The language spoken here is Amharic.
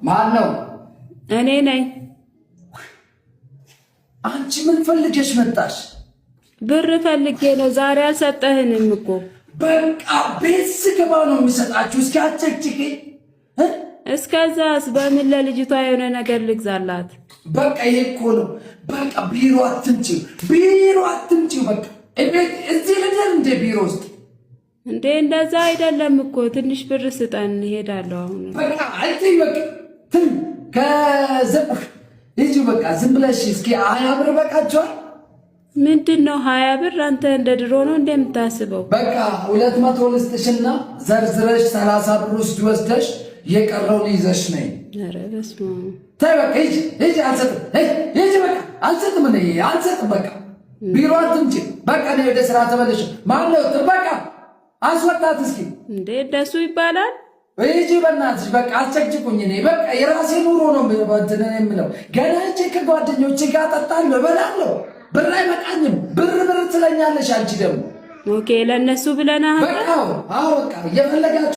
ማን ነው? እኔ ነኝ። አንቺ ምን ፈልገሽ መጣሽ? ብር ፈልጌ ነው። ዛሬ አልሰጠህንም እኮ። በቃ ቤት ስገባ ነው የሚሰጣችሁ። እስኪ አጨቅጭቂ። እስከዛስ በምን ለልጅቷ የሆነ ነገር ልግዛላት? በቃ ይሄ እኮ ነው። በቃ ቢሮ አትምጪው፣ ቢሮ አትምጪው። በቃ እዚህ ልደር እንደ ቢሮ ውስጥ እንዴ? እንደዛ አይደለም እኮ። ትንሽ ብር ስጠን፣ እሄዳለሁ አሁን። በቃ አይተይ። በቃ ከዘብ ልጅ በቃ ዝም ብለሽ እስኪ 20 ብር በቃቸዋል። ምንድነው 20 ብር? አንተ እንደ ድሮ ነው እንደምታስበው? በቃ 200 ልስጥሽና ዘርዝረሽ 30 ብር ውስጥ ወስደሽ የቀረውን ይዘሽ ነይ። ኧረ በስመ አብ። ተይ በቃ ሂጂ። አልሰጥም። ሂጂ በቃ አልሰጥም። እኔ አልሰጥም። በቃ ቢሮ አትምጪ። በቃ እኔ ወደ ስራ ተመለሽ። ማነው? በቃ አስወጣት እስኪ። እንዴ እንደሱ ይባላል? ሂጂ በእናትሽ። በቃ አስጨቅጭቁኝ። እኔ በቃ የራሴ ኑሮ ነው የምለው። ገና ሂጂ ከጓደኞቼ ጋር እጠጣለሁ፣ እበላለሁ። ብር አይበቃኝም። ብር ትለኛለሽ አንቺ ደግሞ። ኦኬ ለእነሱ ብለና በቃ አዎ በቃ እየፈለጋችሁ